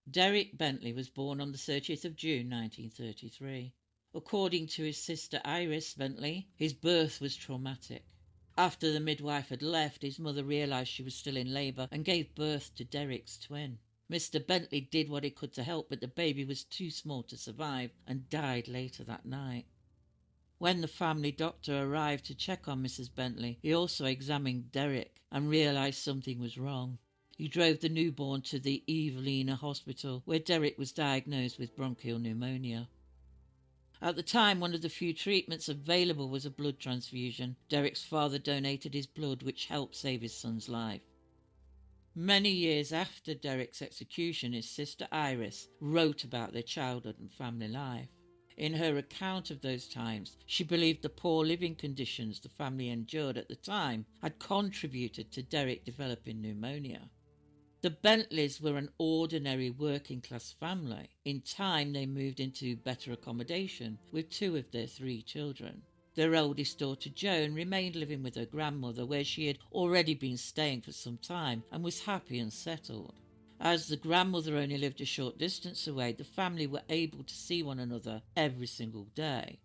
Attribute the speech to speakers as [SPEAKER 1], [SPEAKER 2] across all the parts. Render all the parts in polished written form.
[SPEAKER 1] Derek Bentley was born on the 30th of June 1933. According to his sister Iris Bentley, his birth was traumatic. After the midwife had left, his mother realised she was still in labour and gave birth to Derek's twin. Mr. Bentley did what he could to help, but the baby was too small to survive and died later that night. When the family doctor arrived to check on Mrs. Bentley, he also examined Derek and realised something was wrong. He drove the newborn to the Evelina Hospital, where Derek was diagnosed with bronchial pneumonia. At the time, one of the few treatments available was a blood transfusion. Derek's father donated his blood, which helped save his son's life. Many years after Derek's execution, his sister Iris wrote about their childhood and family life. In her account of those times, she believed the poor living conditions the family endured at the time had contributed to Derek developing pneumonia. The Bentleys were an ordinary working-class family. In time, they moved into better accommodation with 2 of their 3 children. Their oldest daughter, Joan, remained living with her grandmother, where she had already been staying for some time and was happy and settled. As the grandmother only lived a short distance away, the family were able to see one another every single day.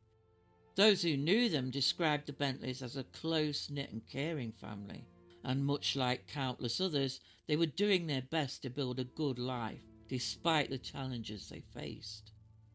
[SPEAKER 1] Those who knew them described the Bentleys as a close-knit and caring family. And much like countless others, they were doing their best to build a good life, despite the challenges they faced.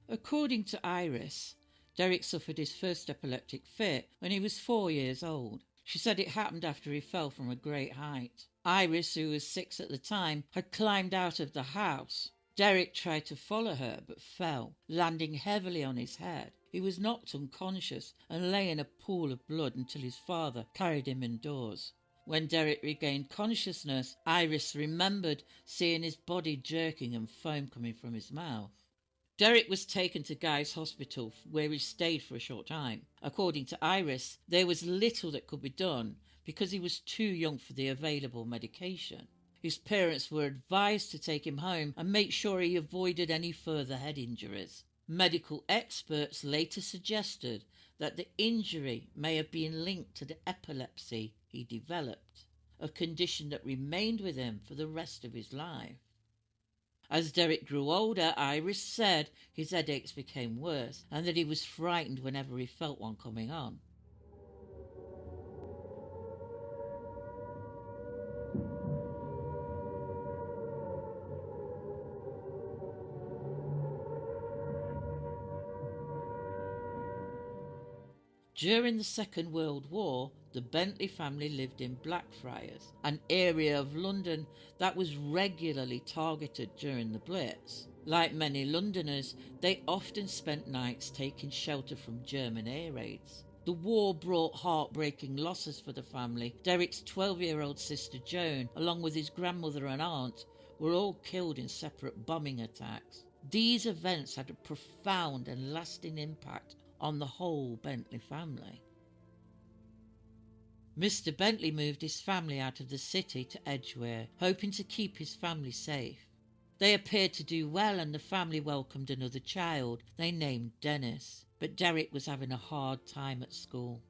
[SPEAKER 1] According to Iris, Derek suffered his first epileptic fit when he was 4 years old. She said it happened after he fell from a great height. Iris, who was 6 at the time, had climbed out of the house. Derek tried to follow her but fell, landing heavily on his head. He was knocked unconscious and lay in a pool of blood until his father carried him indoors. When Derek regained consciousness, Iris remembered seeing his body jerking and foam coming from his mouth. Derek was taken to Guy's Hospital, where he stayed for a short time. According to Iris, there was little that could be done because he was too young for the available medication. His parents were advised to take him home and make sure he avoided any further head injuries. Medical experts later suggested that the injury may have been linked to the epilepsy he developed, a condition that remained with him for the rest of his life. As Derek grew older, Iris said his headaches became worse and that he was frightened whenever he felt one coming on. During the Second World War, the Bentley family lived in Blackfriars, an area of London that was regularly targeted during the Blitz. Like many Londoners, they often spent nights taking shelter from German air raids. The war brought heartbreaking losses for the family. Derek's 12-year-old sister Joan, along with his grandmother and aunt, were all killed in separate bombing attacks. These events had a profound and lasting impact on the whole Bentley family. Mr. Bentley moved his family out of the city to Edgware, hoping to keep his family safe. They appeared to do well and the family welcomed another child they named Dennis. But Derek was having a hard time at school.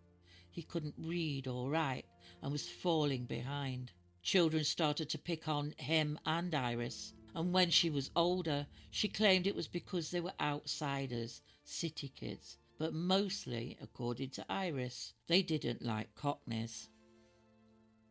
[SPEAKER 1] He couldn't read or write and was falling behind. Children started to pick on him and Iris, and when she was older, she claimed it was because they were outsiders, city kids. But mostly, according to Iris, they didn't like Cockneys.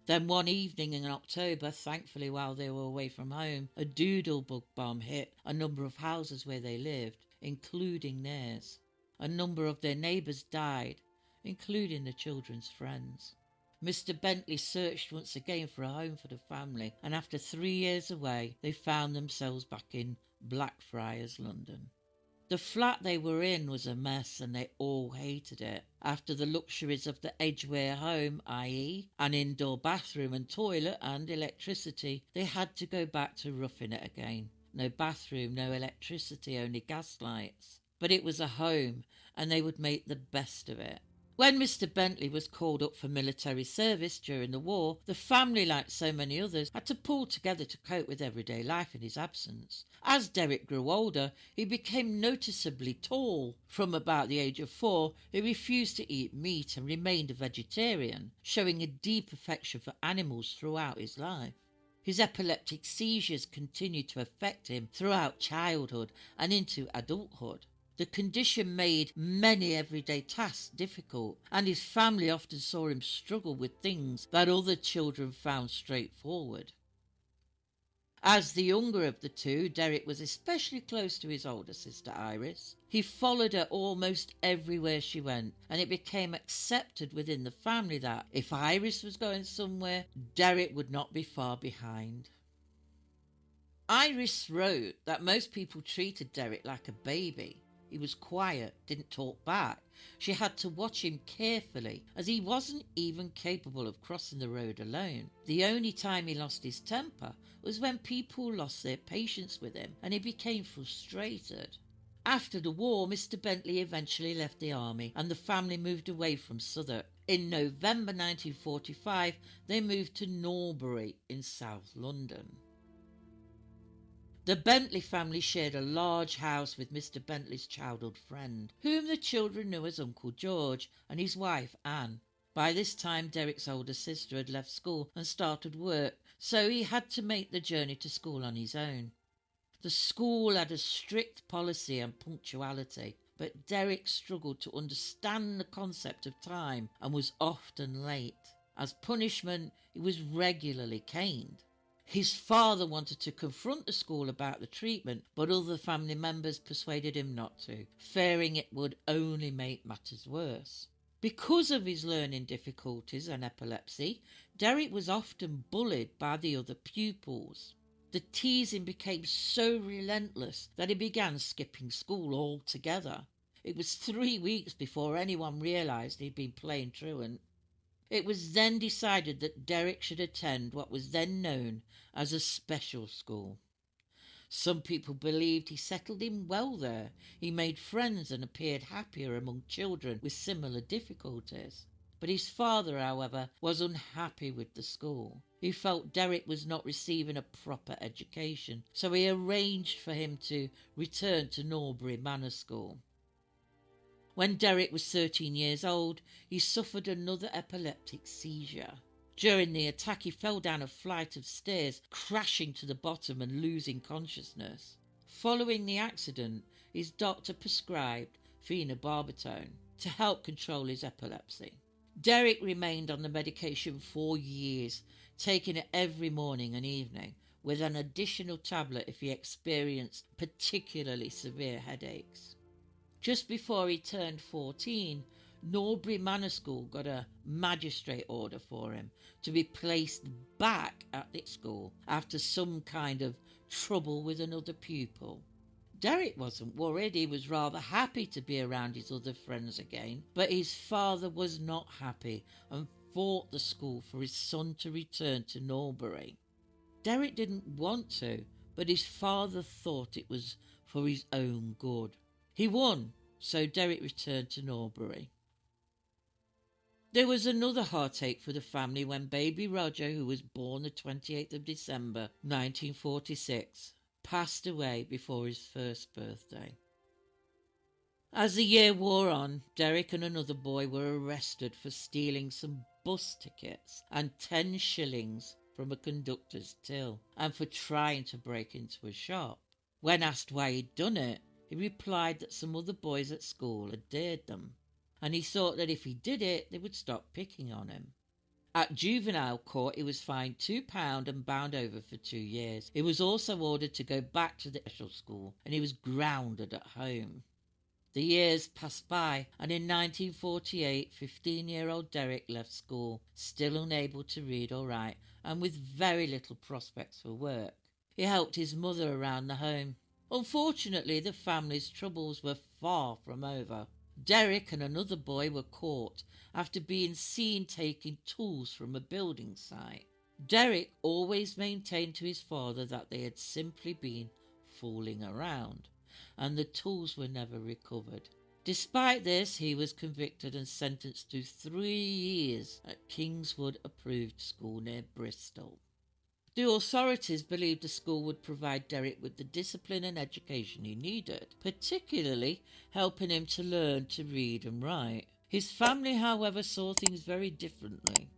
[SPEAKER 1] Then one evening in October, thankfully while they were away from home, a doodlebug bomb hit a number of houses where they lived, including theirs. A number of their neighbours died, including the children's friends. Mr. Bentley searched once again for a home for the family, and after 3 years away, they found themselves back in Blackfriars, London. The flat they were in was a mess and they all hated it. After the luxuries of the Edgware home, i.e. an indoor bathroom and toilet and electricity, they had to go back to roughing it again. No bathroom, no electricity, only gas lights. But it was a home and they would make the best of it. When Mr. Bentley was called up for military service during the war, the family, like so many others, had to pull together to cope with everyday life in his absence. As Derek grew older, he became noticeably tall. From about the age of 4, he refused to eat meat and remained a vegetarian, showing a deep affection for animals throughout his life. His epileptic seizures continued to affect him throughout childhood and into adulthood. The condition made many everyday tasks difficult, and his family often saw him struggle with things that other children found straightforward. As the younger of the two, Derek was especially close to his older sister Iris. He followed her almost everywhere she went, and it became accepted within the family that if Iris was going somewhere, Derek would not be far behind. Iris wrote that most people treated Derek like a baby. He was quiet, didn't talk back. She had to watch him carefully, as he wasn't even capable of crossing the road alone. The only time he lost his temper was when people lost their patience with him and he became frustrated. After the war, Mr. Bentley eventually left the army and the family moved away from Southwark. In November 1945, they moved to Norbury in South London. The Bentley family shared a large house with Mr. Bentley's childhood friend, whom the children knew as Uncle George, and his wife Anne. By this time, Derek's older sister had left school and started work, so he had to make the journey to school on his own. The school had a strict policy on punctuality, but Derek struggled to understand the concept of time and was often late. As punishment, he was regularly caned. His father wanted to confront the school about the treatment, but other family members persuaded him not to, fearing it would only make matters worse. Because of his learning difficulties and epilepsy, Derek was often bullied by the other pupils. The teasing became so relentless that he began skipping school altogether. It was 3 weeks before anyone realised he'd been playing truant. It was then decided that Derek should attend what was then known as a special school. Some people believed he settled in well there. He made friends and appeared happier among children with similar difficulties. But his father, however, was unhappy with the school. He felt Derek was not receiving a proper education, so he arranged for him to return to Norbury Manor School. When Derek was 13 years old, he suffered another epileptic seizure. During the attack, he fell down a flight of stairs, crashing to the bottom and losing consciousness. Following the accident, his doctor prescribed phenobarbital to help control his epilepsy. Derek remained on the medication for years, taking it every morning and evening, with an additional tablet if he experienced particularly severe headaches. Just before he turned 14, Norbury Manor School got a magistrate order for him to be placed back at the school after some kind of trouble with another pupil. Derek wasn't worried, he was rather happy to be around his other friends again, but his father was not happy and fought the school for his son to return to Norbury. Derek didn't want to, but his father thought it was for his own good. He won, so Derek returned to Norbury. There was another heartache for the family when baby Roger, who was born the 28th of December 1946, passed away before his first birthday. As the year wore on, Derek and another boy were arrested for stealing some bus tickets and 10 shillings from a conductor's till, and for trying to break into a shop. When asked why he'd done it, he replied that some other boys at school had dared them, and he thought that if he did it, they would stop picking on him. At juvenile court, he was fined £2 and bound over for 2 years. He was also ordered to go back to the special school, and he was grounded at home. The years passed by, and in 1948, 15-year-old Derek left school, still unable to read or write, and with very little prospects for work. He helped his mother around the home. Unfortunately, the family's troubles were far from over. Derek and another boy were caught after being seen taking tools from a building site. Derek always maintained to his father that they had simply been fooling around, and the tools were never recovered. Despite this, he was convicted and sentenced to 3 years at Kingswood Approved School near Bristol. The authorities believed the school would provide Derek with the discipline and education he needed, particularly helping him to learn to read and write. His family, however, saw things very differently.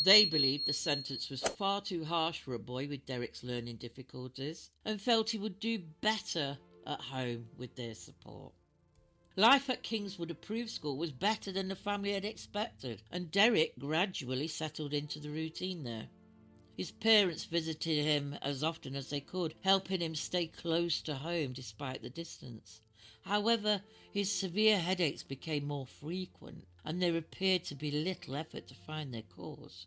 [SPEAKER 1] They believed the sentence was far too harsh for a boy with Derek's learning difficulties and felt he would do better at home with their support. Life at Kingswood Approved School was better than the family had expected, and Derek gradually settled into the routine there. His parents visited him as often as they could, helping him stay close to home despite the distance. However, his severe headaches became more frequent, and there appeared to be little effort to find their cause.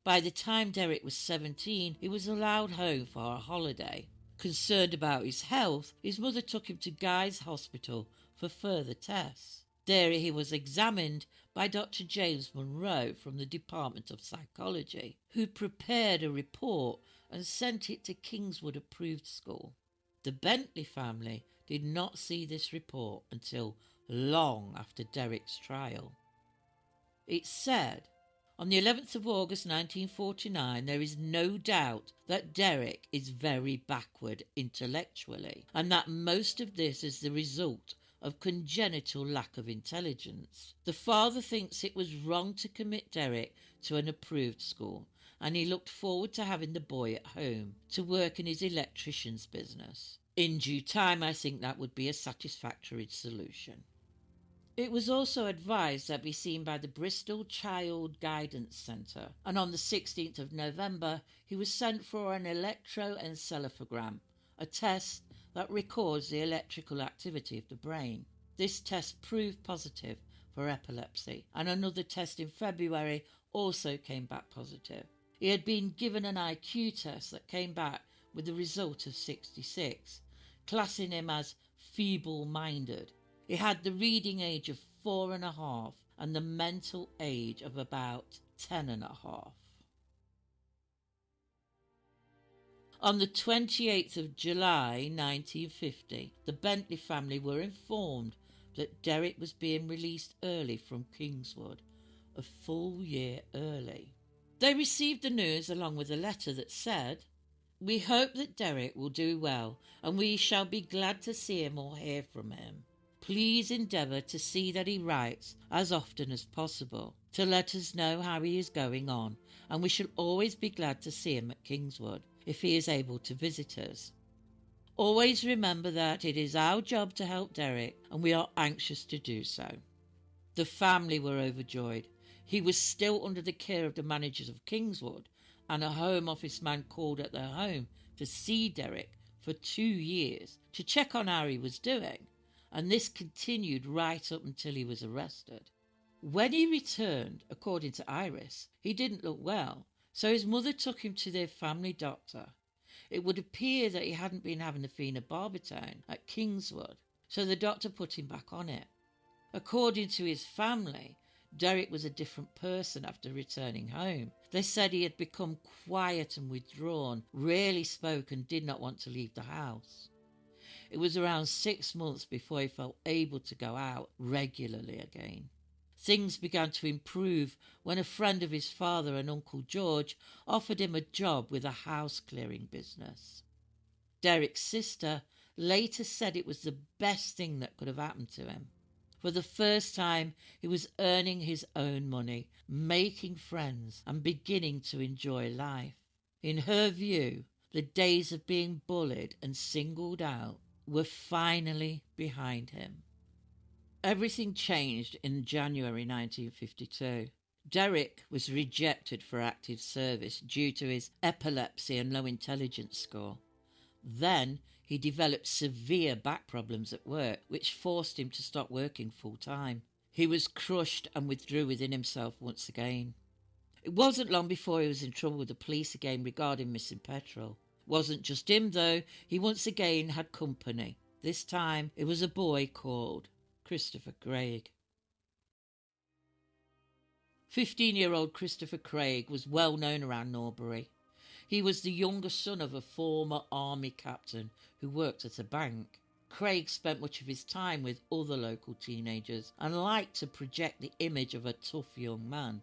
[SPEAKER 1] By the time Derek was 17, he was allowed home for a holiday. Concerned about his health, his mother took him to Guy's Hospital for further tests. There he was examined by Dr. James Munro from the Department of Psychology, who prepared a report and sent it to Kingswood Approved School. The Bentley family did not see this report until long after Derek's trial. It said, on the 11th of August 1949, there is no doubt that Derek is very backward intellectually, and that most of this is the result of congenital lack of intelligence. The father thinks it was wrong to commit Derek to an approved school, and he looked forward to having the boy at home to work in his electrician's business. In due time, I think that would be a satisfactory solution. It was also advised that be seen by the Bristol Child Guidance Centre, and on the 16th of November he was sent for an electroencephalogram, a test that records the electrical activity of the brain. This test proved positive for epilepsy, and another test in February also came back positive. He had been given an IQ test that came back with the result of 66, classing him as feeble-minded. He had the reading age of 4.5 and the mental age of about 10.5. On the 28th of July 1950, the Bentley family were informed that Derek was being released early from Kingswood, a full year early. They received the news along with a letter that said, "We hope that Derek will do well, and we shall be glad to see him or hear from him. Please endeavour to see that he writes as often as possible, to let us know how he is going on, and we shall always be glad to see him at Kingswood, if he is able to visit us. Always remember that it is our job to help Derek, and we are anxious to do so." The family were overjoyed. He was still under the care of the managers of Kingswood, and a Home Office man called at their home to see Derek for 2 years to check on how he was doing, and this continued right up until he was arrested. When he returned, according to Iris, he didn't look well, so his mother took him to their family doctor. It would appear that he hadn't been having the phenobarbital at Kingswood, so the doctor put him back on it. According to his family, Derek was a different person after returning home. They said he had become quiet and withdrawn, rarely spoke and did not want to leave the house. It was around 6 months before he felt able to go out regularly again. Things began to improve when a friend of his father and Uncle George offered him a job with a house clearing business. Derek's sister later said it was the best thing that could have happened to him. For the first time, he was earning his own money, making friends, and beginning to enjoy life. In her view, the days of being bullied and singled out were finally behind him. Everything changed in January 1952. Derek was rejected for active service due to his epilepsy and low intelligence score. Then he developed severe back problems at work, which forced him to stop working full-time. He was crushed and withdrew within himself once again. It wasn't long before he was in trouble with the police again regarding missing petrol. It wasn't just him, though. He once again had company. This time it was a boy called Christopher Craig. 15-year-old Christopher Craig was well known around Norbury. He was the younger son of a former army captain who worked at a bank. Craig spent much of his time with other local teenagers and liked to project the image of a tough young man.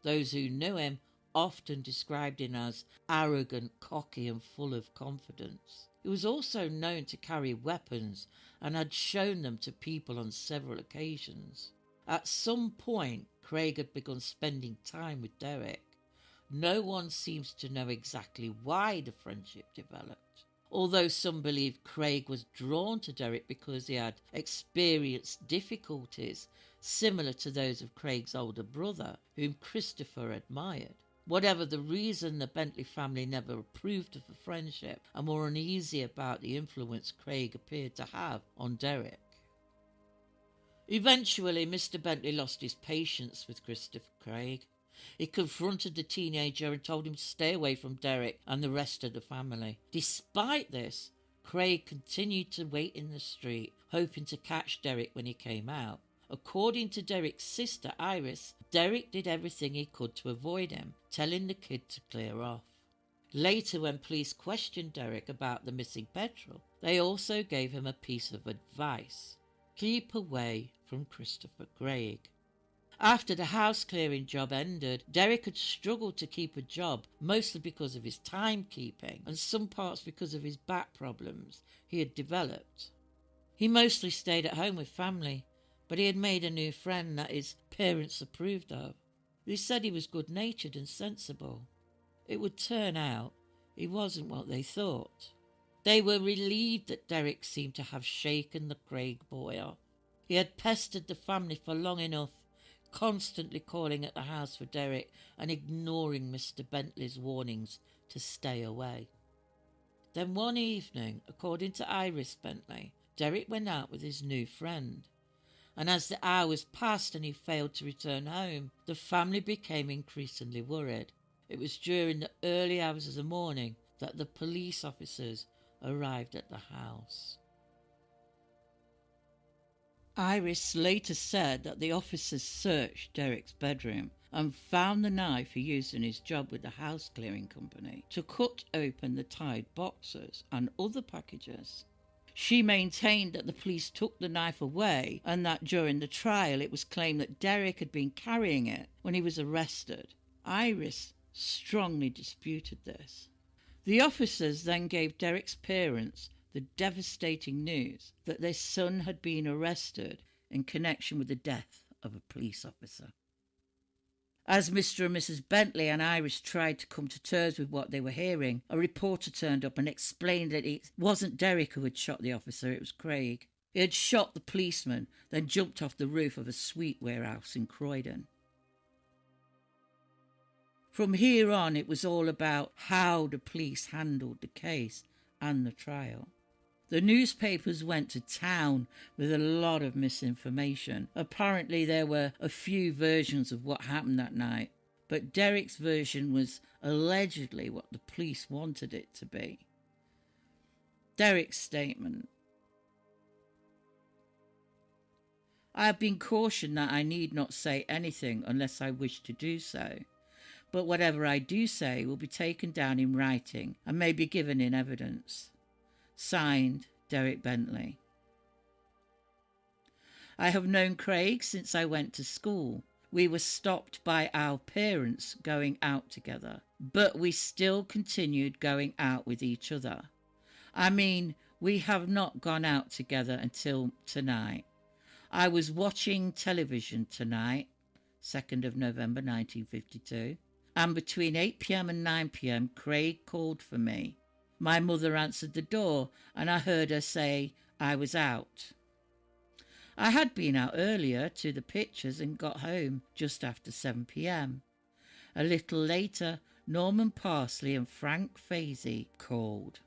[SPEAKER 1] Those who knew him often described him as arrogant, cocky and full of confidence. He was also known to carry weapons and had shown them to people on several occasions. At some point, Craig had begun spending time with Derek. No one seems to know exactly why the friendship developed, although some believe Craig was drawn to Derek because he had experienced difficulties similar to those of Craig's older brother, whom Christopher admired. Whatever the reason, the Bentley family never approved of the friendship and were uneasy about the influence Craig appeared to have on Derek. Eventually, Mr. Bentley lost his patience with Christopher Craig. He confronted the teenager and told him to stay away from Derek and the rest of the family. Despite this, Craig continued to wait in the street, hoping to catch Derek when he came out. According to Derek's sister, Iris, Derek did everything he could to avoid him, telling the kid to clear off. Later, when police questioned Derek about the missing petrol, they also gave him a piece of advice: keep away from Christopher Craig. After the house clearing job ended, Derek had struggled to keep a job, mostly because of his timekeeping and some parts because of his back problems he had developed. He mostly stayed at home with family, but he had made a new friend that his parents approved of. They said he was good-natured and sensible. It would turn out he wasn't what they thought. They were relieved that Derek seemed to have shaken the Craig boy off. He had pestered the family for long enough, constantly calling at the house for Derek and ignoring Mr. Bentley's warnings to stay away. Then one evening, according to Iris Bentley, Derek went out with his new friend. And as the hours passed and he failed to return home, the family became increasingly worried. It was during the early hours of the morning that the police officers arrived at the house. Iris later said that the officers searched Derek's bedroom and found the knife he used in his job with the house clearing company to cut open the tied boxes and other packages. She maintained that the police took the knife away and that during the trial it was claimed that Derek had been carrying it when he was arrested. Iris strongly disputed this. The officers then gave Derek's parents the devastating news that their son had been arrested in connection with the death of a police officer. As Mr. and Mrs. Bentley and Iris tried to come to terms with what they were hearing, a reporter turned up and explained that it wasn't Derek who had shot the officer, it was Craig. He had shot the policeman, then jumped off the roof of a sweet warehouse in Croydon. From here on, it was all about how the police handled the case and the trial. The newspapers went to town with a lot of misinformation. Apparently there were a few versions of what happened that night, but Derek's version was allegedly what the police wanted it to be. Derek's statement: I have been cautioned that I need not say anything unless I wish to do so, but whatever I do say will be taken down in writing and may be given in evidence. Signed, Derek Bentley. I have known Craig since I went to school. We were stopped by our parents going out together, but we still continued going out with each other. I mean, we have not gone out together until tonight. I was watching television tonight, 2nd of November 1952, and between 8 p.m. and 9 p.m. Craig called for me. My mother answered the door and I heard her say I was out. I had been out earlier to the pictures and got home just after 7 p.m. A little later, Norman Parsley and Frank Pathe called.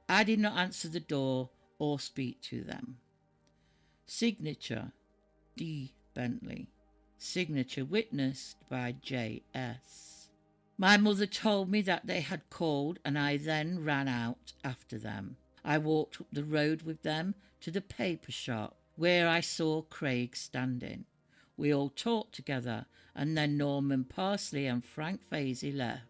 [SPEAKER 1] I did not answer the door or speak to them. Signature, D. Bentley. Signature witnessed by J.S. My mother told me that they had called and I then ran out after them. I walked up the road with them to the paper shop where I saw Craig standing. We all talked together and then Norman Parsley and Frank Pathe left.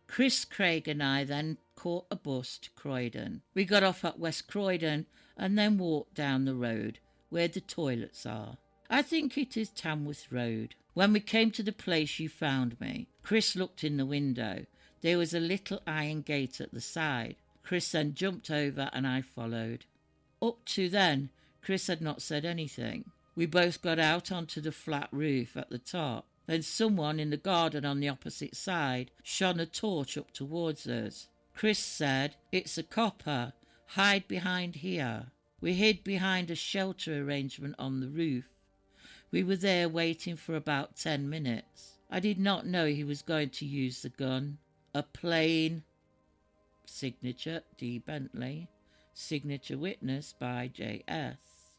[SPEAKER 1] Chris, Craig and I then caught a bus to Croydon. We got off at West Croydon and then walked down the road where the toilets are. I think it is Tamworth Road. When we came to the place you found me, Chris looked in the window. There was a little iron gate at the side. Chris then jumped over and I followed. Up to then, Chris had not said anything. We both got out onto the flat roof at the top. Then someone in the garden on the opposite side shone a torch up towards us. Chris said, "It's a copper. Hide behind here." We hid behind a shelter arrangement on the roof. We were there waiting for about 10 minutes. I did not know he was going to use the gun. A plain signature D. Bentley. Signature witnessed by J.S.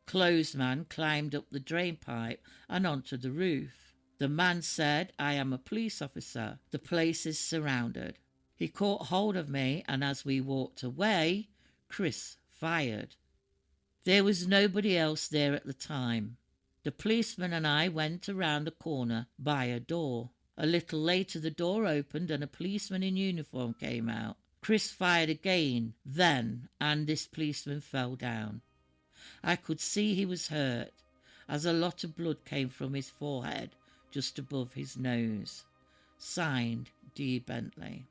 [SPEAKER 1] Clothesman climbed up the drain pipe and onto the roof. The man said, "I am a police officer. The place is surrounded." He caught hold of me, and as we walked away, Chris fired. There was nobody else there at the time. The policeman and I went around the corner by a door. A little later the door opened and a policeman in uniform came out. Chris fired again then, and this policeman fell down. I could see he was hurt, as a lot of blood came from his forehead just above his nose. Signed, D. Bentley.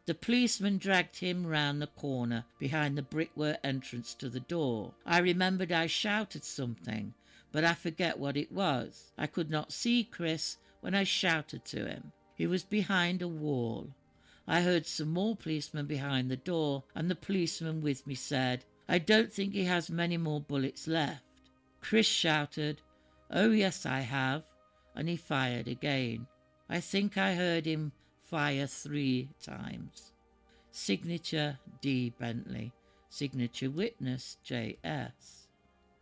[SPEAKER 1] The policeman dragged him round the corner behind the brickwork entrance to the door. I remembered I shouted something, but I forget what it was. I could not see Chris when I shouted to him. He was behind a wall. I heard some more policemen behind the door, and the policeman with me said, "I don't think he has many more bullets left." Chris shouted, "Oh yes, I have," and he fired again. I think I heard him fire 3 times. Signature D. Bentley. Signature witness J.S.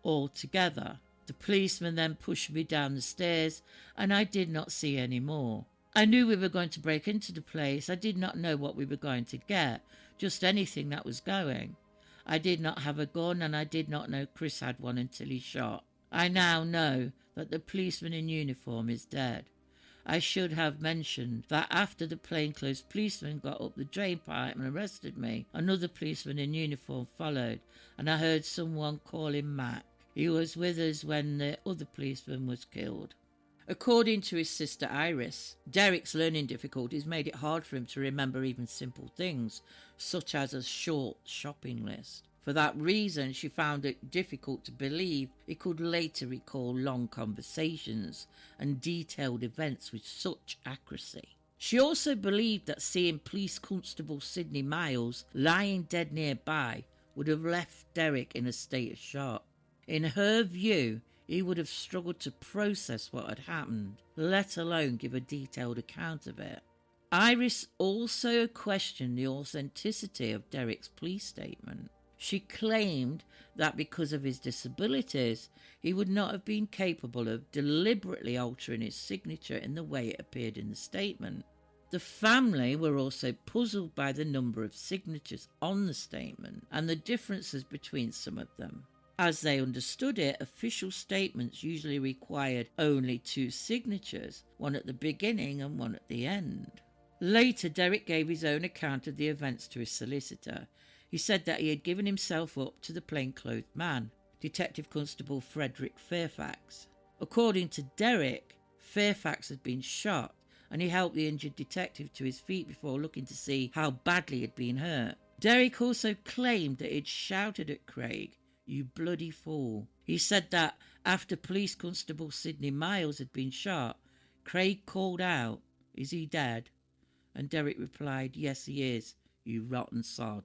[SPEAKER 1] All together. The policeman then pushed me down the stairs, and I did not see any more. I knew we were going to break into the place. I did not know what we were going to get, just anything that was going. I did not have a gun, and I did not know Chris had one until he shot. I now know that the policeman in uniform is dead. I should have mentioned that after the plainclothes policeman got up the drain pipe and arrested me, another policeman in uniform followed, and I heard someone call him Mac. He was with us when the other policeman was killed. According to his sister Iris, Derek's learning difficulties made it hard for him to remember even simple things, such as a short shopping list. For that reason, she found it difficult to believe he could later recall long conversations and detailed events with such accuracy. She also believed that seeing Police Constable Sidney Miles lying dead nearby would have left Derek in a state of shock. In her view, he would have struggled to process what had happened, let alone give a detailed account of it. Iris also questioned the authenticity of Derek's police statement. She claimed that because of his disabilities, he would not have been capable of deliberately altering his signature in the way it appeared in the statement. The family were also puzzled by the number of signatures on the statement and the differences between some of them. As they understood it, official statements usually required only 2 signatures, one at the beginning and one at the end. Later, Derek gave his own account of the events to his solicitor. He said that he had given himself up to the plainclothed man, Detective Constable Frederick Fairfax. According to Derek, Fairfax had been shot, and he helped the injured detective to his feet before looking to see how badly he had been hurt. Derek also claimed that he had shouted at Craig, "You bloody fool." He said that after Police Constable Sidney Miles had been shot, Craig called out, "Is he dead?" And Derek replied, "Yes, he is, you rotten sod."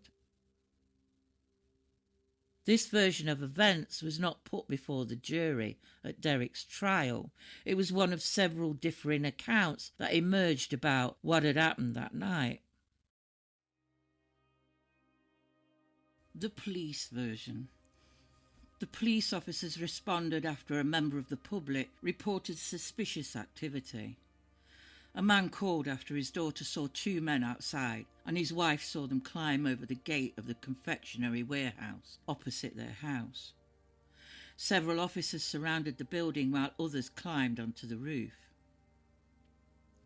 [SPEAKER 1] This version of events was not put before the jury at Derek's trial. It was one of several differing accounts that emerged about what had happened that night. The police version. The police officers responded after a member of the public reported suspicious activity. A man called after his daughter saw 2 men outside, and his wife saw them climb over the gate of the confectionery warehouse opposite their house. Several officers surrounded the building while others climbed onto the roof.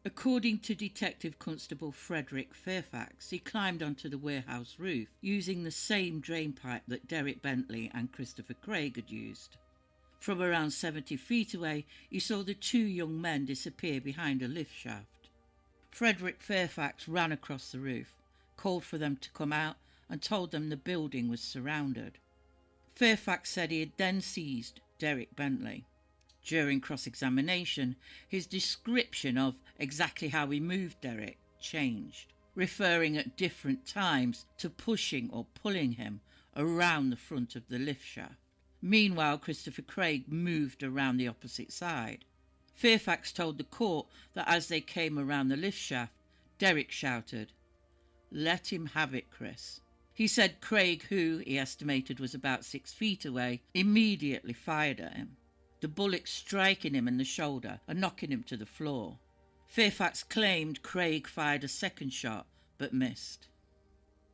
[SPEAKER 1] According to Detective Constable Frederick Fairfax, he climbed onto the warehouse roof using the same drain pipe that Derek Bentley and Christopher Craig had used. From around 70 feet away, he saw the 2 young men disappear behind a lift shaft. Frederick Fairfax ran across the roof, called for them to come out, and told them the building was surrounded. Fairfax said he had then seized Derek Bentley. During cross-examination, his description of exactly how he moved Derek changed, referring at different times to pushing or pulling him around the front of the lift shaft. Meanwhile, Christopher Craig moved around the opposite side. Fairfax told the court that as they came around the lift shaft, Derek shouted, "Let him have it, Chris." He said Craig, who he estimated was about 6 feet away, immediately fired at him, the bullet striking him in the shoulder and knocking him to the floor. Fairfax claimed Craig fired a second shot but missed.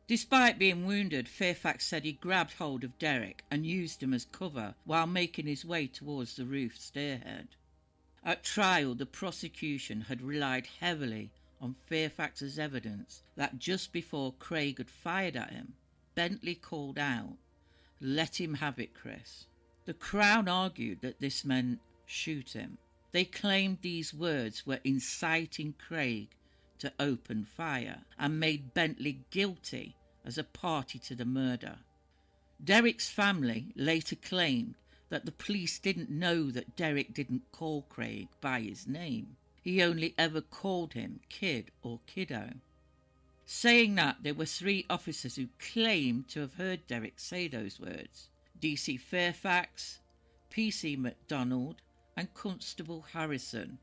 [SPEAKER 1] Despite being wounded, Fairfax said he grabbed hold of Derek and used him as cover while making his way towards the roof stairhead. At trial, the prosecution had relied heavily on Fairfax's evidence that just before Craig had fired at him, Bentley called out, "Let him have it, Chris." The Crown argued that this meant shoot him. They claimed these words were inciting Craig to open fire and made Bentley guilty as a party to the murder. Derek's family later claimed that the police didn't know that Derek didn't call Craig by his name. He only ever called him kid or kiddo. Saying that, there were 3 officers who claimed to have heard Derek say those words: DC Fairfax, PC MacDonald and Constable Harrison.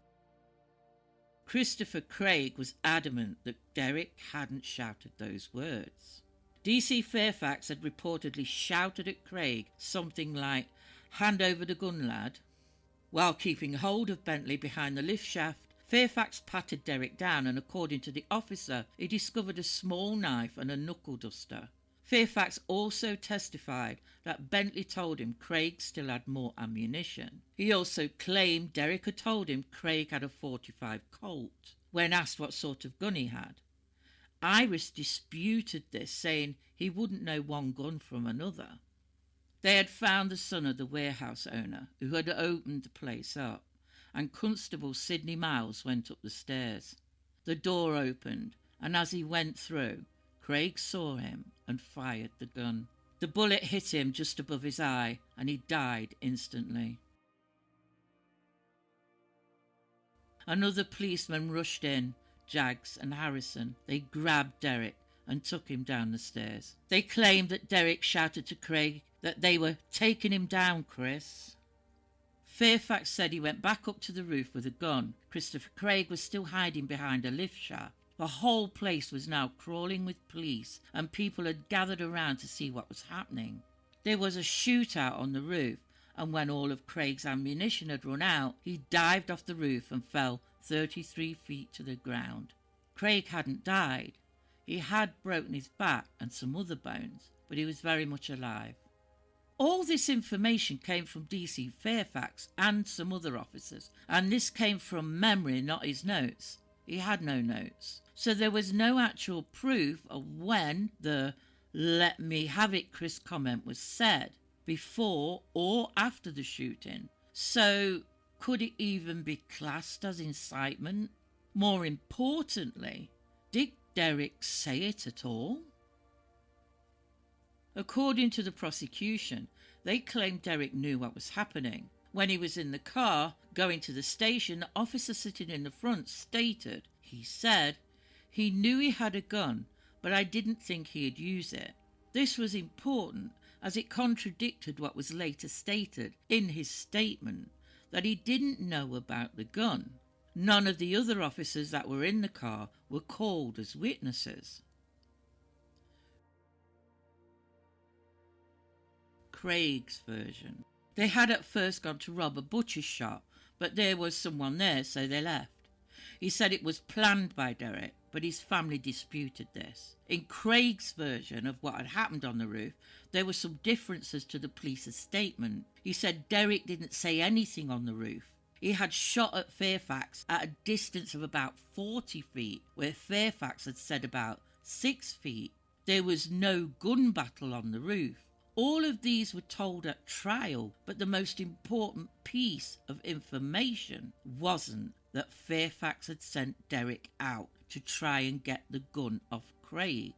[SPEAKER 1] Christopher Craig was adamant that Derek hadn't shouted those words. DC Fairfax had reportedly shouted at Craig something like, "Hand over the gun, lad." While keeping hold of Bentley behind the lift shaft, Fairfax patted Derek down, and according to the officer, he discovered a small knife and a knuckle duster. Fairfax also testified that Bentley told him Craig still had more ammunition. He also claimed Derek had told him Craig had a .45 Colt when asked what sort of gun he had. Iris disputed this, saying he wouldn't know one gun from another. They had found the son of the warehouse owner who had opened the place up, and Constable Sidney Miles went up the stairs. The door opened, and as he went through, Craig saw him and fired the gun. The bullet hit him just above his eye, and he died instantly. Another policeman rushed in, Jaggs and Harrison. They grabbed Derek and took him down the stairs. They claimed that Derek shouted to Craig that they were taking him down, Chris. Fairfax said he went back up to the roof with a gun. Christopher Craig was still hiding behind a lift shaft. The whole place was now crawling with police, and people had gathered around to see what was happening. There was a shootout on the roof, and when all of Craig's ammunition had run out, he dived off the roof and fell 33 feet to the ground. Craig hadn't died. He had broken his back and some other bones, but he was very much alive. All this information came from DC Fairfax and some other officers, and this came from memory, not his notes. He had no notes. So there was no actual proof of when the "let me have it, Chris" comment was said, before or after the shooting. So could it even be classed as incitement? More importantly, did Derek say it at all? According to the prosecution, they claimed Derek knew what was happening. When he was in the car going to the station, the officer sitting in the front stated, he said, "He knew he had a gun, but I didn't think he'd use it." This was important as it contradicted what was later stated in his statement, that he didn't know about the gun. None of the other officers that were in the car were called as witnesses. Craig's version. They had at first gone to rob a butcher's shop, but there was someone there, so they left. He said it was planned by Derek, but his family disputed this. In Craig's version of what had happened on the roof, there were some differences to the police's statement. He said Derek didn't say anything on the roof. He had shot at Fairfax at a distance of about 40 feet, where Fairfax had said about 6 feet. There was no gun battle on the roof. All of these were told at trial, but the most important piece of information wasn't that Fairfax had sent Derek out to try and get the gun off Craig.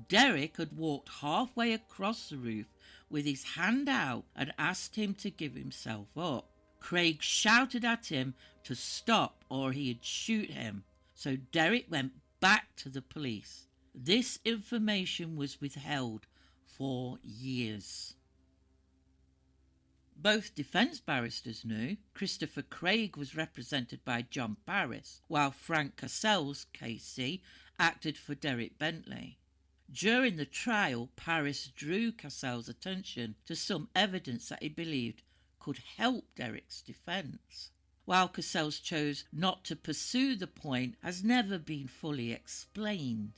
[SPEAKER 1] Derek had walked halfway across the roof with his hand out and asked him to give himself up. Craig shouted at him to stop or he'd shoot him. So Derek went back to the police. This information was withheld for years. Both defence barristers knew. Christopher Craig was represented by John Paris, while Frank Cassell's KC acted for Derek Bentley. During the trial, Paris drew Cassell's attention to some evidence that he believed could help Derek's defence. While Cassell chose not to pursue the point has never been fully explained.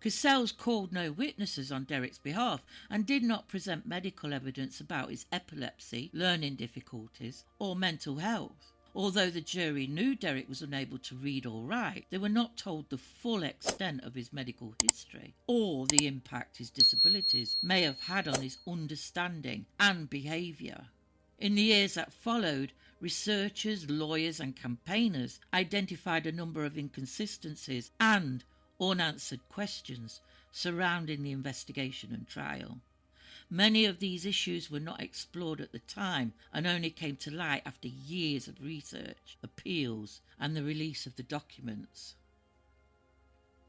[SPEAKER 1] Cassell called no witnesses on Derek's behalf and did not present medical evidence about his epilepsy, learning difficulties or mental health. Although the jury knew Derek was unable to read or write, they were not told the full extent of his medical history or the impact his disabilities may have had on his understanding and behaviour. In the years that followed, researchers, lawyers and campaigners identified a number of inconsistencies and unanswered questions surrounding the investigation and trial. Many of these issues were not explored at the time and only came to light after years of research, appeals and the release of the documents.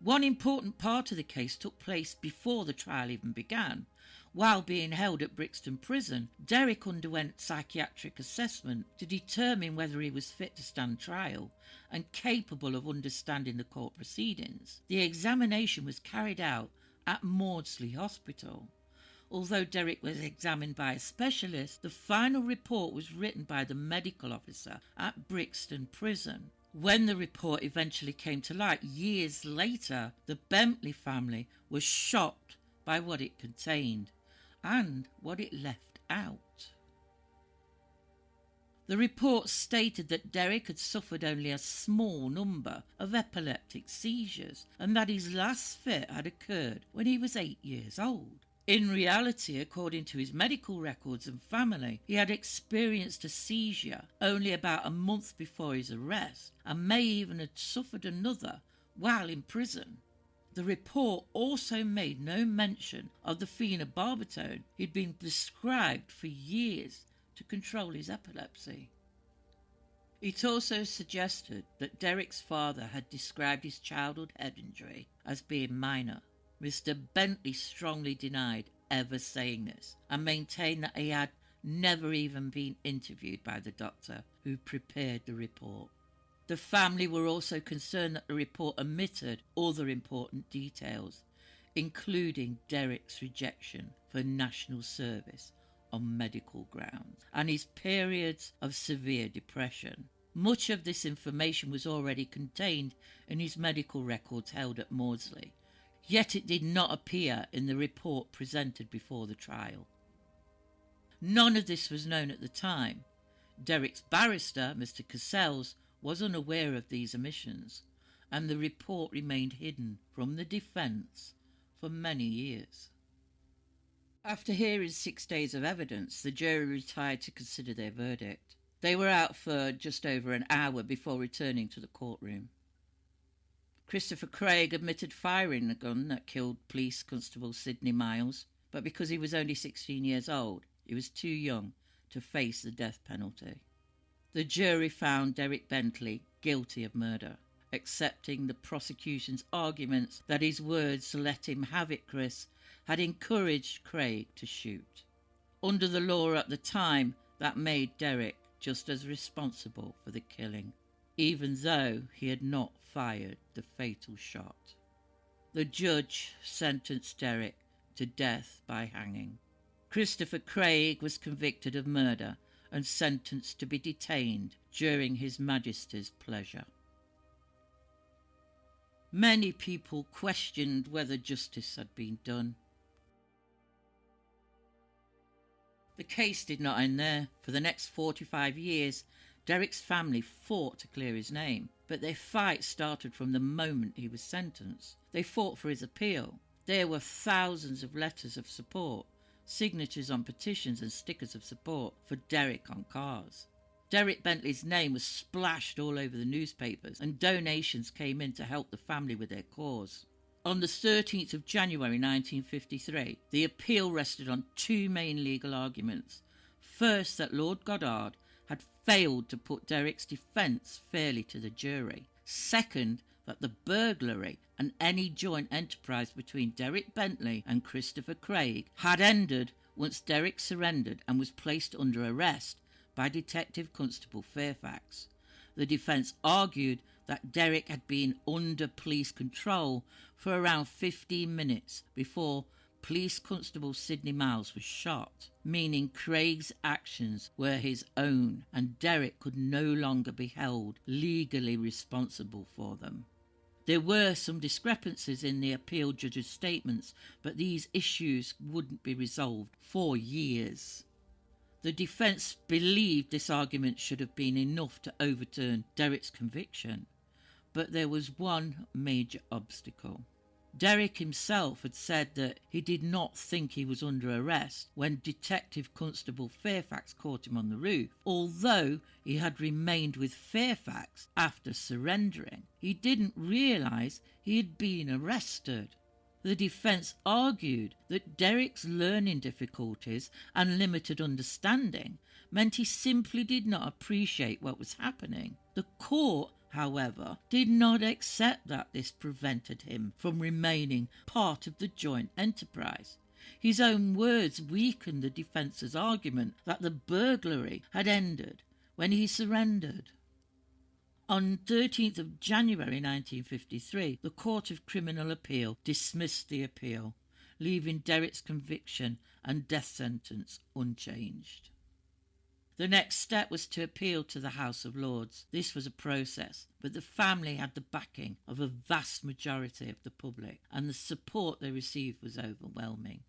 [SPEAKER 1] One important part of the case took place before the trial even began. While being held at Brixton Prison, Derek underwent psychiatric assessment to determine whether he was fit to stand trial and capable of understanding the court proceedings. The examination was carried out at Maudsley Hospital. Although Derek was examined by a specialist, the final report was written by the medical officer at Brixton Prison. When the report eventually came to light years later, the Bentley family was shocked by what it contained and what it left out. The report stated that Derek had suffered only a small number of epileptic seizures and that his last fit had occurred when he was 8 years old. In reality, according to his medical records and family, he had experienced a seizure only about a month before his arrest and may even have suffered another while in prison. The report also made no mention of the phenobarbital he'd been prescribed for years to control his epilepsy. It also suggested that Derek's father had described his childhood head injury as being minor. Mr. Bentley strongly denied ever saying this and maintained that he had never even been interviewed by the doctor who prepared the report. The family were also concerned that the report omitted other important details, including Derek's rejection for national service on medical grounds and his periods of severe depression. Much of this information was already contained in his medical records held at Maudsley, yet it did not appear in the report presented before the trial. None of this was known at the time. Derek's barrister, Mr. Cassell, was unaware of these omissions, and the report remained hidden from the defence for many years. After hearing 6 days of evidence, the jury retired to consider their verdict. They were out for just over an hour before returning to the courtroom. Christopher Craig admitted firing the gun that killed Police Constable Sidney Miles, but because he was only 16 years old, he was too young to face the death penalty. The jury found Derek Bentley guilty of murder, accepting the prosecution's arguments that his words "let him have it, Chris" had encouraged Craig to shoot. Under the law at the time, that made Derek just as responsible for the killing, even though he had not fired the fatal shot. The judge sentenced Derek to death by hanging. Christopher Craig was convicted of murder and sentenced to be detained during His Majesty's pleasure. Many people questioned whether justice had been done. The case did not end there. For the next 45 years, Derek's family fought to clear his name, but their fight started from the moment he was sentenced. They fought for his appeal. There were thousands of letters of support, signatures on petitions and stickers of support for Derek on cars. Derek Bentley's name was splashed all over the newspapers and donations came in to help the family with their cause. On the 13th of January 1953, the appeal rested on two main legal arguments. First, that Lord Goddard had failed to put Derek's defence fairly to the jury. Second, that the burglary and any joint enterprise between Derek Bentley and Christopher Craig had ended once Derek surrendered and was placed under arrest by Detective Constable Fairfax. The defence argued that Derek had been under police control for around 15 minutes before Police Constable Sidney Miles was shot, meaning Craig's actions were his own and Derek could no longer be held legally responsible for them. There were some discrepancies in the appeal judge's statements, but these issues wouldn't be resolved for years. The defence believed this argument should have been enough to overturn Derek's conviction, but there was one major obstacle. Derek himself had said that he did not think he was under arrest when Detective Constable Fairfax caught him on the roof. Although he had remained with Fairfax after surrendering, he didn't realise he had been arrested. The defence argued that Derek's learning difficulties and limited understanding meant he simply did not appreciate what was happening. The court, however, did not accept that this prevented him from remaining part of the joint enterprise. His own words weakened the defence's argument that the burglary had ended when he surrendered. On 13th of January 1953, the Court of Criminal Appeal dismissed the appeal, leaving Derek's conviction and death sentence unchanged. The next step was to appeal to the House of Lords. This was a process, but the family had the backing of a vast majority of the public, and the support they received was overwhelming.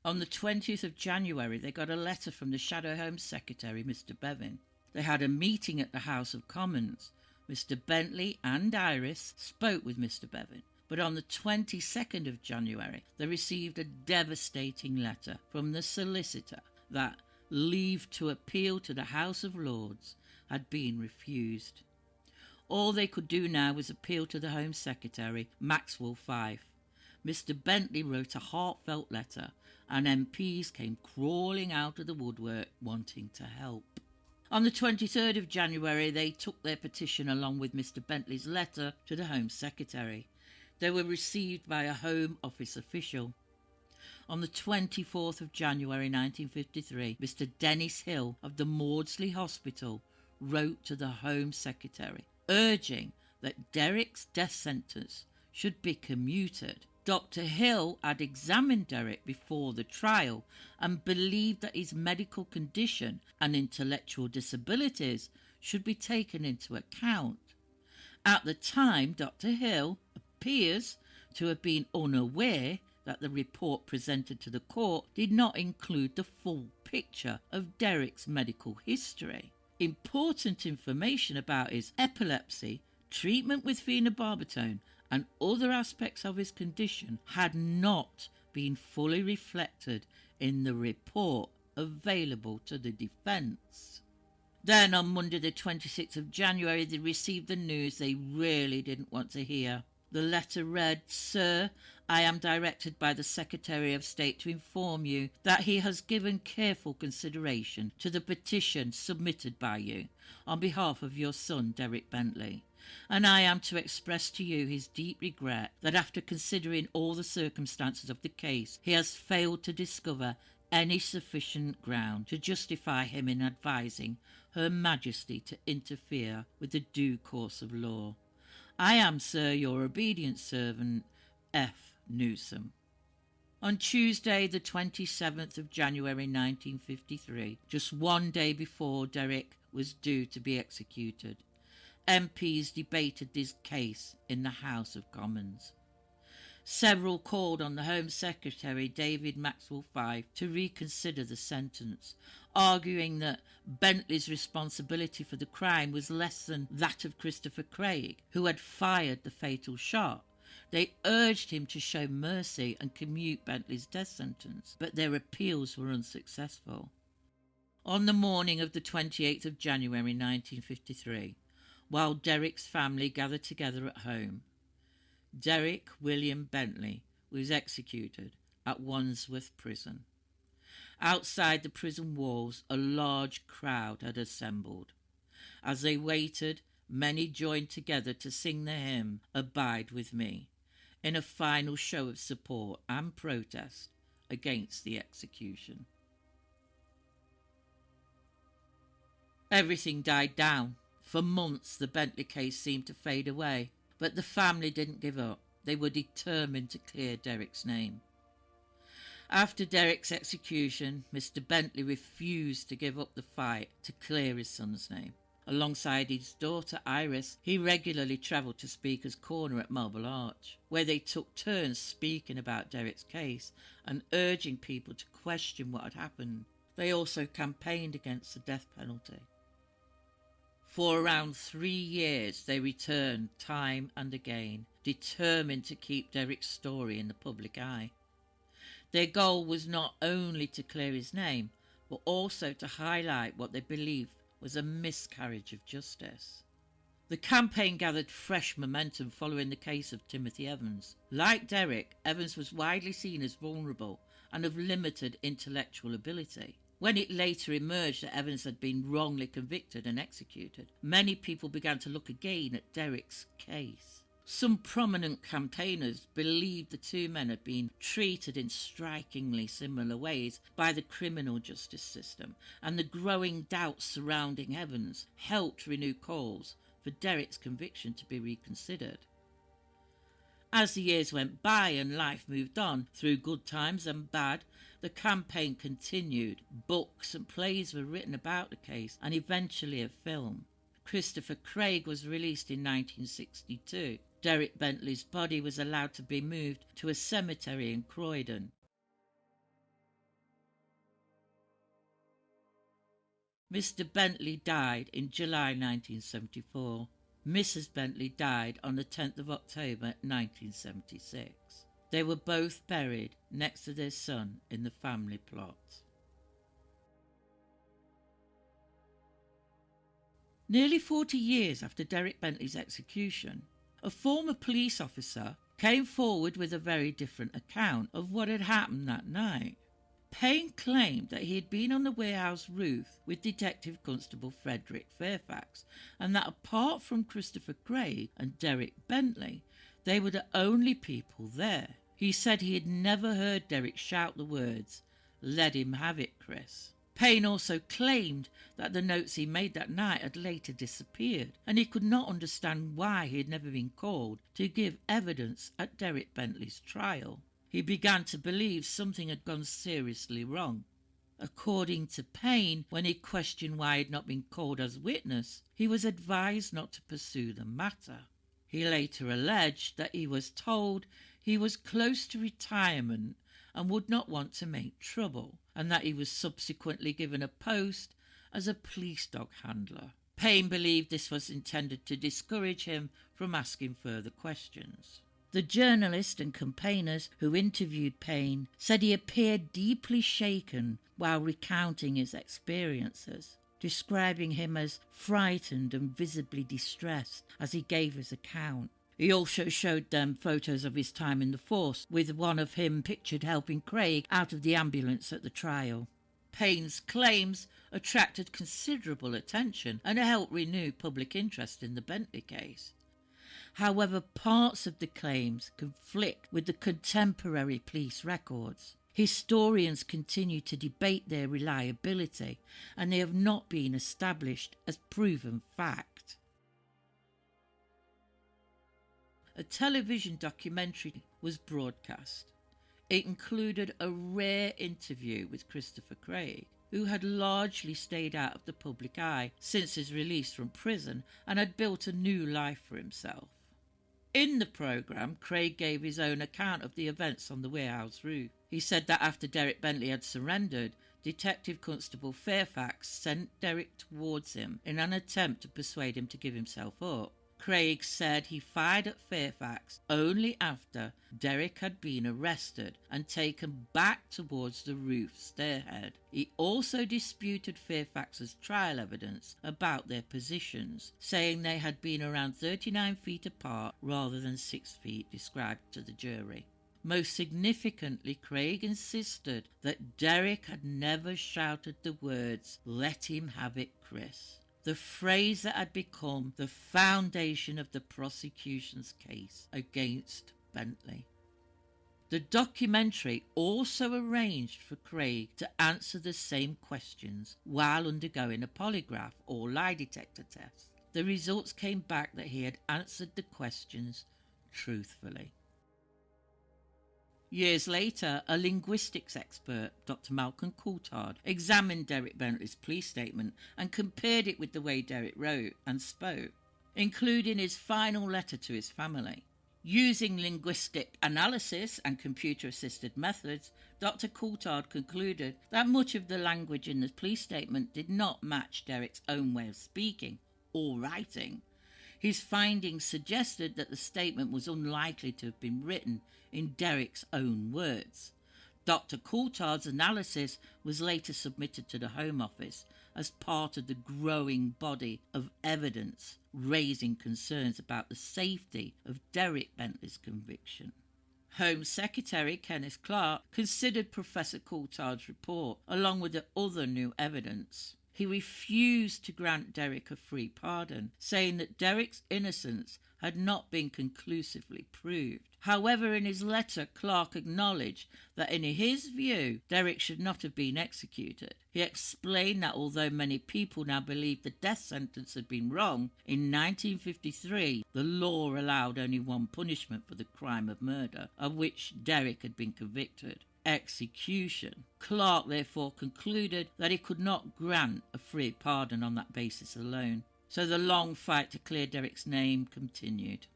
[SPEAKER 1] On the 20th of January, they got a letter from the Shadow Home Secretary, Mr. Bevan. They had a meeting at the House of Commons. Mr. Bentley and Iris spoke with Mr. Bevan, but on the 22nd of January, they received a devastating letter from the solicitor that leave to appeal to the House of Lords had been refused. All they could do now was appeal to the Home Secretary, Maxwell Fyfe. Mr. Bentley wrote a heartfelt letter, and MPs came crawling out of the woodwork wanting to help. On the 23rd of January, they took their petition along with Mr. Bentley's letter to the Home Secretary. They were received by a Home Office official. On the 24th of January 1953, Mr. Dennis Hill of the Maudsley Hospital wrote to the Home Secretary, urging that Derek's death sentence should be commuted. Dr. Hill had examined Derek before the trial and believed that his medical condition and intellectual disabilities should be taken into account. At the time, Dr. Hill appears to have been unaware that the report presented to the court did not include the full picture of Derek's medical history. Important information about his epilepsy, treatment with phenobarbital, and other aspects of his condition had not been fully reflected in the report available to the defence. Then on Monday the 26th of January they received the news they really didn't want to hear. The letter read, "Sir, I am directed by the Secretary of State to inform you that he has given careful consideration to the petition submitted by you on behalf of your son Derek Bentley, and I am to express to you his deep regret that after considering all the circumstances of the case, he has failed to discover any sufficient ground to justify him in advising Her Majesty to interfere with the due course of law. I am, sir, your obedient servant, F. Newsom." On Tuesday, the 27th of January 1953, just one day before Derek was due to be executed, MPs debated this case in the House of Commons. Several called on the Home Secretary, David Maxwell Fyfe, to reconsider the sentence, arguing that Bentley's responsibility for the crime was less than that of Christopher Craig, who had fired the fatal shot. They urged him to show mercy and commute Bentley's death sentence, but their appeals were unsuccessful. On the morning of the 28th of January 1953, while Derek's family gathered together at home, Derek William Bentley was executed at Wandsworth Prison. Outside the prison walls, a large crowd had assembled. As they waited, many joined together to sing the hymn, Abide With Me, in a final show of support and protest against the execution. Everything died down. For months the Bentley case seemed to fade away, but the family didn't give up. They were determined to clear Derek's name. After Derek's execution, Mr. Bentley refused to give up the fight to clear his son's name. Alongside his daughter Iris, he regularly travelled to Speaker's Corner at Marble Arch, where they took turns speaking about Derek's case and urging people to question what had happened. They also campaigned against the death penalty. For around 3 years they returned time and again, determined to keep Derek's story in the public eye. Their goal was not only to clear his name, but also to highlight what they believed was a miscarriage of justice. The campaign gathered fresh momentum following the case of Timothy Evans. Like Derek, Evans was widely seen as vulnerable and of limited intellectual ability. When it later emerged that Evans had been wrongly convicted and executed, many people began to look again at Derek's case. Some prominent campaigners believed the two men had been treated in strikingly similar ways by the criminal justice system, and the growing doubts surrounding Evans helped renew calls for Derek's conviction to be reconsidered. As the years went by and life moved on, through good times and bad, the campaign continued. Books and plays were written about the case, and eventually a film. Christopher Craig was released in 1962. Derek Bentley's body was allowed to be moved to a cemetery in Croydon. Mr. Bentley died in July 1974. Mrs. Bentley died on the 10th of October 1976. They were both buried next to their son in the family plot. Nearly 40 years after Derek Bentley's execution, a former police officer came forward with a very different account of what had happened that night. Payne claimed that he had been on the warehouse roof with Detective Constable Frederick Fairfax, and that apart from Christopher Craig and Derek Bentley, they were the only people there. He said he had never heard Derek shout the words, "Let him have it, Chris." Payne also claimed that the notes he made that night had later disappeared, and he could not understand why he had never been called to give evidence at Derek Bentley's trial. He began to believe something had gone seriously wrong. According to Payne, when he questioned why he had not been called as witness, he was advised not to pursue the matter. He later alleged that he was told he was close to retirement and would not want to make trouble, and that he was subsequently given a post as a police dog handler. Payne believed this was intended to discourage him from asking further questions. The journalist and campaigners who interviewed Payne said he appeared deeply shaken while recounting his experiences, describing him as frightened and visibly distressed as he gave his account. He also showed them photos of his time in the force, with one of him pictured helping Craig out of the ambulance at the trial. Payne's claims attracted considerable attention and helped renew public interest in the Bentley case. However, parts of the claims conflict with the contemporary police records. Historians continue to debate their reliability, and they have not been established as proven fact. A television documentary was broadcast. It included a rare interview with Christopher Craig, who had largely stayed out of the public eye since his release from prison and had built a new life for himself. In the programme, Craig gave his own account of the events on the warehouse roof. He said that after Derek Bentley had surrendered, Detective Constable Fairfax sent Derek towards him in an attempt to persuade him to give himself up. Craig said he fired at Fairfax only after Derek had been arrested and taken back towards the roof stairhead. He also disputed Fairfax's trial evidence about their positions, saying they had been around 39 feet apart rather than 6 feet described to the jury. Most significantly, Craig insisted that Derek had never shouted the words, "Let him have it, Chris," the phrase that had become the foundation of the prosecution's case against Bentley. The documentary also arranged for Craig to answer the same questions while undergoing a polygraph or lie detector test. The results came back that he had answered the questions truthfully. Years later, a linguistics expert, Dr. Malcolm Coulthard, examined Derek Bentley's police statement and compared it with the way Derek wrote and spoke, including his final letter to his family. Using linguistic analysis and computer-assisted methods, Dr. Coulthard concluded that much of the language in the police statement did not match Derek's own way of speaking or writing. His findings suggested that the statement was unlikely to have been written in Derek's own words. Dr. Coulthard's analysis was later submitted to the Home Office as part of the growing body of evidence raising concerns about the safety of Derek Bentley's conviction. Home Secretary Kenneth Clark considered Professor Coulthard's report along with the other new evidence. He refused to grant Derek a free pardon, saying that Derek's innocence had not been conclusively proved. However, in his letter, Clark acknowledged that in his view, Derek should not have been executed. He explained that although many people now believe the death sentence had been wrong, in 1953 the law allowed only one punishment for the crime of murder, of which Derek had been convicted: execution. Clark therefore concluded that he could not grant a free pardon on that basis alone. So the long fight to clear Derek's name continued.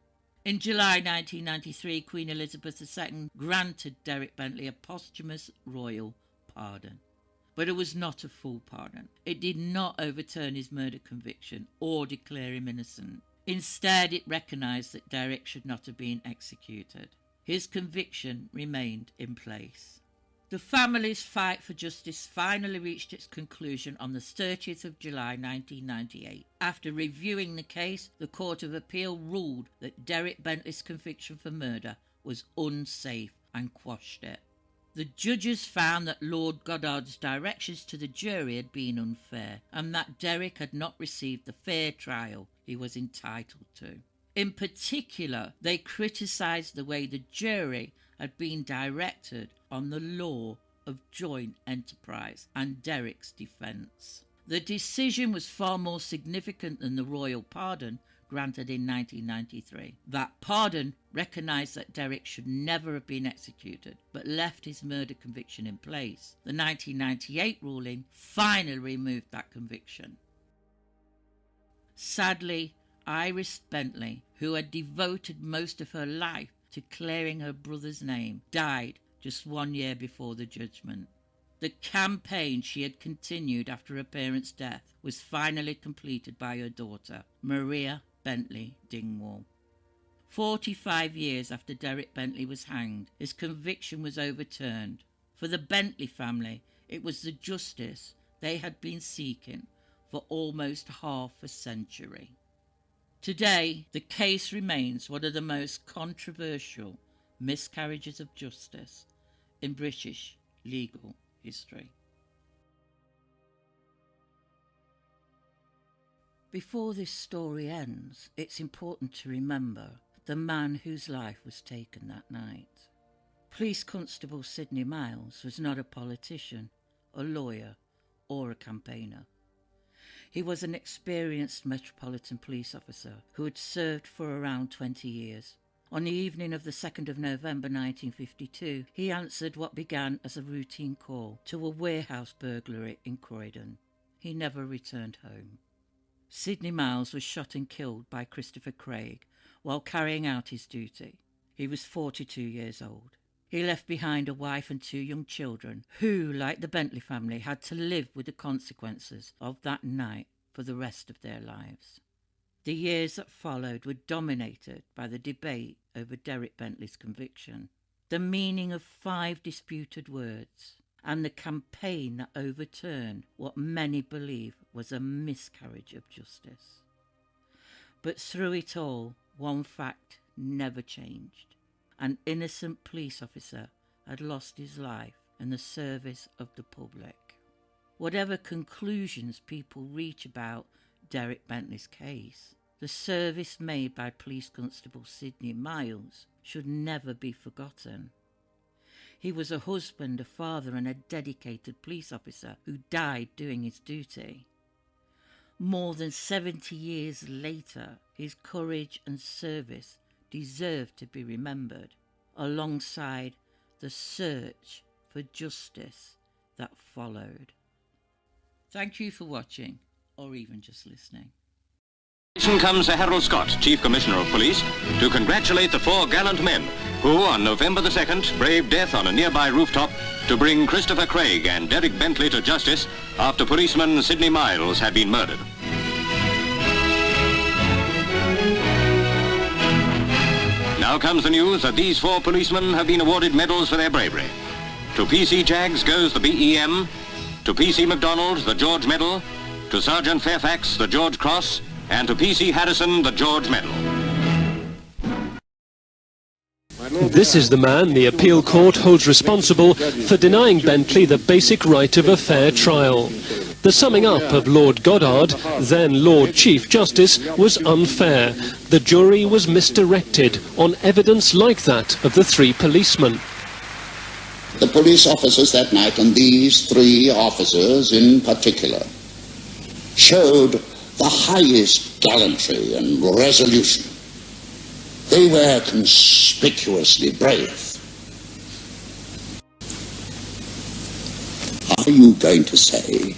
[SPEAKER 1] In July 1993, Queen Elizabeth II granted Derek Bentley a posthumous royal pardon. But it was not a full pardon. It did not overturn his murder conviction or declare him innocent. Instead, it recognised that Derek should not have been executed. His conviction remained in place. The family's fight for justice finally reached its conclusion on the 30th of July 1998. After reviewing the case, the Court of Appeal ruled that Derek Bentley's conviction for murder was unsafe and quashed it. The judges found that Lord Goddard's directions to the jury had been unfair and that Derek had not received the fair trial he was entitled to. In particular, they criticised the way the jury had been directed on the law of joint enterprise and Derek's defence. The decision was far more significant than the royal pardon granted in 1993. That pardon recognised that Derek should never have been executed, but left his murder conviction in place. The 1998 ruling finally removed that conviction. Sadly, Iris Bentley, who had devoted most of her life to clearing her brother's name, died just 1 year before the judgment. The campaign she had continued after her parents' death was finally completed by her daughter, Maria Bentley Dingwall. 45 years after Derek Bentley was hanged, his conviction was overturned. For the Bentley family, it was the justice they had been seeking for almost half a century. Today, the case remains one of the most controversial miscarriages of justice in British legal history. Before this story ends, it's important to remember the man whose life was taken that night. Police Constable Sidney Miles was not a politician, a lawyer, or a campaigner. He was an experienced Metropolitan Police officer who had served for around 20 years. On the evening of the 2nd of November 1952, he answered what began as a routine call to a warehouse burglary in Croydon. He never returned home. Sidney Miles was shot and killed by Christopher Craig while carrying out his duty. He was 42 years old. He left behind a wife and 2 young children who, like the Bentley family, had to live with the consequences of that night for the rest of their lives. The years that followed were dominated by the debate over Derek Bentley's conviction, the meaning of 5 disputed words, and the campaign that overturned what many believe was a miscarriage of justice. But through it all, one fact never changed. An innocent police officer had lost his life in the service of the public. Whatever conclusions people reach about Derek Bentley's case. The service made by Police Constable Sidney Miles should never be forgotten. He was a husband, a father and a dedicated police officer who died doing his duty. More than 70 years later, his courage and service deserve to be remembered, alongside the search for justice that followed. Thank you for watching, or even just listening.
[SPEAKER 2] Comes Sir Harold Scott, Chief Commissioner of Police, to congratulate the 4 gallant men who, on November the 2nd, braved death on a nearby rooftop to bring Christopher Craig and Derek Bentley to justice after policeman Sidney Miles had been murdered. Now comes the news that these 4 policemen have been awarded medals for their bravery. To PC Jaggs goes the BEM, to PC MacDonald the George Medal, to Sergeant Fairfax the George Cross, and to PC Harrison the George Medal.
[SPEAKER 3] This is the man the appeal court holds responsible for denying Bentley the basic right of a fair trial. The summing up of Lord Goddard, then Lord Chief Justice, was unfair. The jury was misdirected on evidence like that of the 3 policemen.
[SPEAKER 4] The police officers that night, and these 3 officers in particular, showed the highest gallantry and resolution. They were conspicuously brave. Are you going to say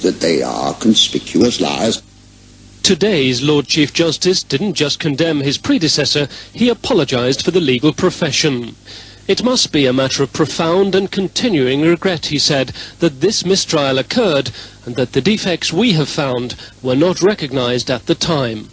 [SPEAKER 4] that they are conspicuous liars?
[SPEAKER 3] Today's Lord Chief Justice didn't just condemn his predecessor, he apologised for the legal profession. It must be a matter of profound and continuing regret, he said, that this mistrial occurred and that the defects we have found were not recognised at the time.